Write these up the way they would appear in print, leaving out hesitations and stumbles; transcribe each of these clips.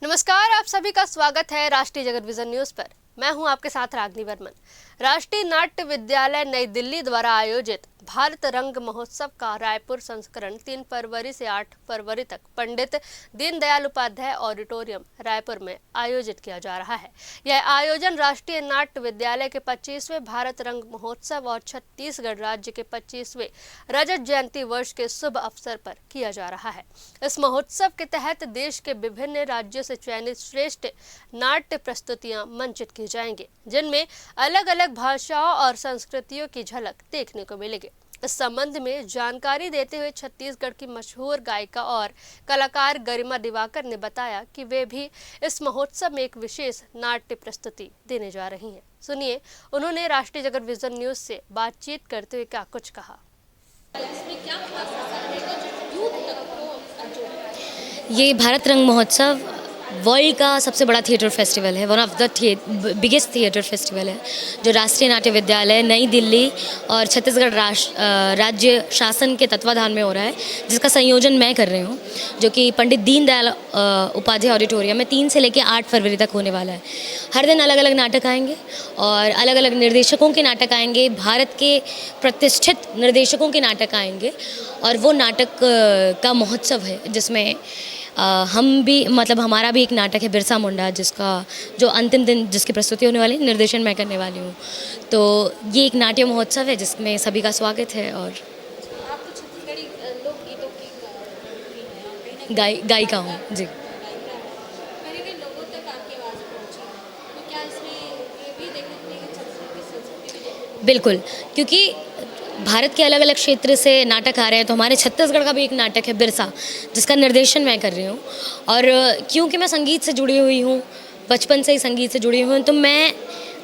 नमस्कार, आप सभी का स्वागत है राष्ट्रीय जगत विजन न्यूज पर। मैं हूं आपके साथ रागनी वर्मन। राष्ट्रीय नाट्य विद्यालय नई दिल्ली द्वारा आयोजित भारत रंग महोत्सव का रायपुर संस्करण 3 फरवरी से 8 फरवरी तक पंडित दीनदयाल उपाध्याय ऑडिटोरियम रायपुर में आयोजित किया जा रहा है। यह आयोजन राष्ट्रीय नाट्य विद्यालय के 25वें भारत रंग महोत्सव और छत्तीसगढ़ राज्य के 25वें रजत जयंती वर्ष के शुभ अवसर पर किया जा रहा है। इस महोत्सव के तहत देश के विभिन्न राज्यों से चयनित श्रेष्ठ नाट्य प्रस्तुतियां मंचित की जाएंगी, जिनमें अलग अलग भाषाओं और संस्कृतियों की झलक देखने को मिलेगी। इस संबंध में जानकारी देते हुए छत्तीसगढ़ की मशहूर गायिका और कलाकार गरिमा दिवाकर ने बताया कि वे भी इस महोत्सव में एक विशेष नाट्य प्रस्तुति देने जा रही हैं। सुनिए, उन्होंने राष्ट्रीय जगत विजन न्यूज से बातचीत करते हुए क्या कुछ कहा। ये भारत रंग महोत्सव वर्ल्ड का सबसे बड़ा थिएटर फेस्टिवल है, one of the biggest theatre festival है, जो राष्ट्रीय नाट्य विद्यालय नई दिल्ली और छत्तीसगढ़ राज्य शासन के तत्वाधान में हो रहा है, जिसका संयोजन मैं कर रही हूँ, जो कि पंडित दीनदयाल उपाध्याय ऑडिटोरियम में 3 से लेकर 8 फरवरी तक होने वाला है। हर दिन अलग अलग नाटक आएंगे और अलग अलग निर्देशकों के नाटक आएंगे, भारत के प्रतिष्ठित निर्देशकों के नाटक आएंगे, और वो नाटक का महोत्सव है जिसमें हम भी हमारा भी एक नाटक है बिरसा मुंडा, जिसका जो अंतिम दिन जिसकी प्रस्तुति होने वाली निर्देशन मैं करने वाली हूँ। तो ये एक नाट्य महोत्सव है जिसमें सभी का स्वागत है। और आप तो छत्तीसगढ़ी लोकगीतों की गायिका हूँ जी। करीबी लोगों तक आपकी आवाज़ पहुँची, तो क्या इसमें ये भी देखने को मिलेगी छत्तीसगढ़ की संस्कृति भी देखने को? बिल्कुल, क्योंकि भारत के अलग अलग क्षेत्र से नाटक आ रहे हैं, तो हमारे छत्तीसगढ़ का भी एक नाटक है बिरसा, जिसका निर्देशन मैं कर रही हूँ। और क्योंकि मैं संगीत से जुड़ी हुई हूँ, बचपन से ही संगीत से जुड़ी हुई हूँ, तो मैं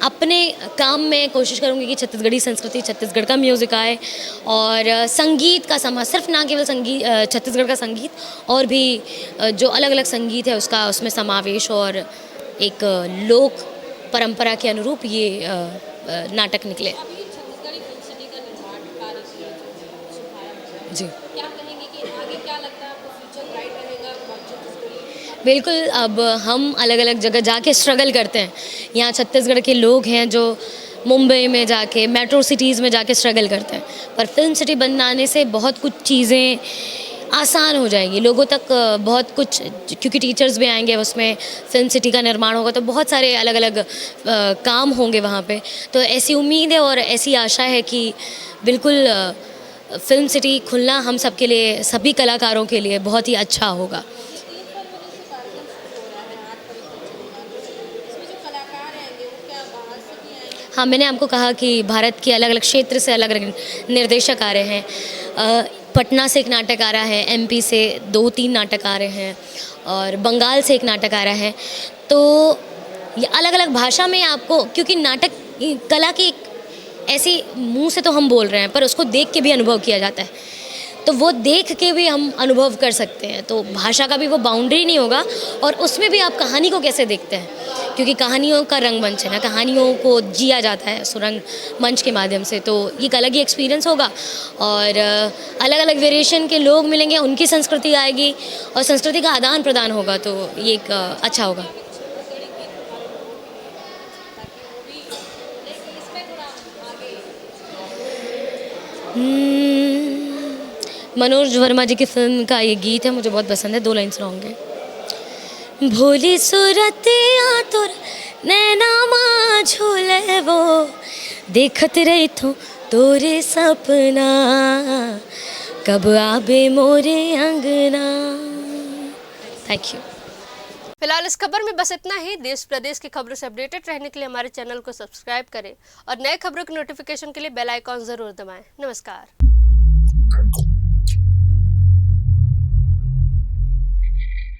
अपने काम में कोशिश करूँगी कि छत्तीसगढ़ी संस्कृति, छत्तीसगढ़ का म्यूज़िक आए, और संगीत का समाज, सिर्फ ना केवल संगीत छत्तीसगढ़ का संगीत, और भी जो अलग अलग संगीत है उसमें समावेश, और एक लोक परंपरा के अनुरूप ये नाटक निकले। जी, क्या कहेंगे कि आगे क्या लगता है आपको, फ्यूचर ब्राइट रहेगा छत्तीसगढ़? बिल्कुल। अब हम अलग अलग जगह जाके स्ट्रगल करते हैं। यहाँ छत्तीसगढ़ के लोग हैं जो मुंबई में जाके, मेट्रो सिटीज़ में जाके स्ट्रगल करते हैं, पर फिल्म सिटी बनाने से बहुत कुछ चीज़ें आसान हो जाएंगी लोगों तक, बहुत कुछ, क्योंकि टीचर्स भी आएंगे, उसमें फिल्म सिटी का निर्माण होगा, तो बहुत सारे अलग अलग काम होंगे वहाँ पे। तो ऐसी उम्मीद है और ऐसी आशा है कि बिल्कुल फिल्म सिटी खुलना हम सब के लिए, सभी कलाकारों के लिए बहुत ही अच्छा होगा। हाँ, मैंने आपको कहा कि भारत के अलग अलग क्षेत्र से अलग अलग निर्देशक आ रहे हैं। पटना से एक नाटक आ रहा है, एमपी से 2-3 नाटक आ रहे हैं, और बंगाल से एक नाटक आ रहा है। तो ये अलग अलग भाषा में आपको, क्योंकि नाटक कला की ऐसी मुंह से तो हम बोल रहे हैं, पर उसको देख के भी अनुभव किया जाता है, तो वो देख के भी हम अनुभव कर सकते हैं। तो भाषा का भी वो बाउंड्री नहीं होगा, और उसमें भी आप कहानी को कैसे देखते हैं, क्योंकि कहानियों का रंगमंच है ना, कहानियों को जिया जाता है सुरंग मंच के माध्यम से। तो ये एक अलग ही एक्सपीरियंस होगा, और अलग अलग वेरिएशन के लोग मिलेंगे, उनकी संस्कृति आएगी, और संस्कृति का आदान प्रदान होगा, तो ये एक अच्छा होगा। मनोज वर्मा जी की फिल्म का ये गीत है, मुझे बहुत पसंद है। 2 लाइन सुनाऊंगे। भोली सूरत तोर नैना माँ झूले वो, देखत रही थो तोरे सपना, कब आबे मोरे अंगना। Thank you. फिलहाल इस खबर में बस इतना ही। देश प्रदेश की खबरों से अपडेटेड रहने के लिए हमारे चैनल को सब्सक्राइब करें, और नए खबरों की नोटिफिकेशन के लिए बेल आइकॉन जरूर दबाएं। नमस्कार।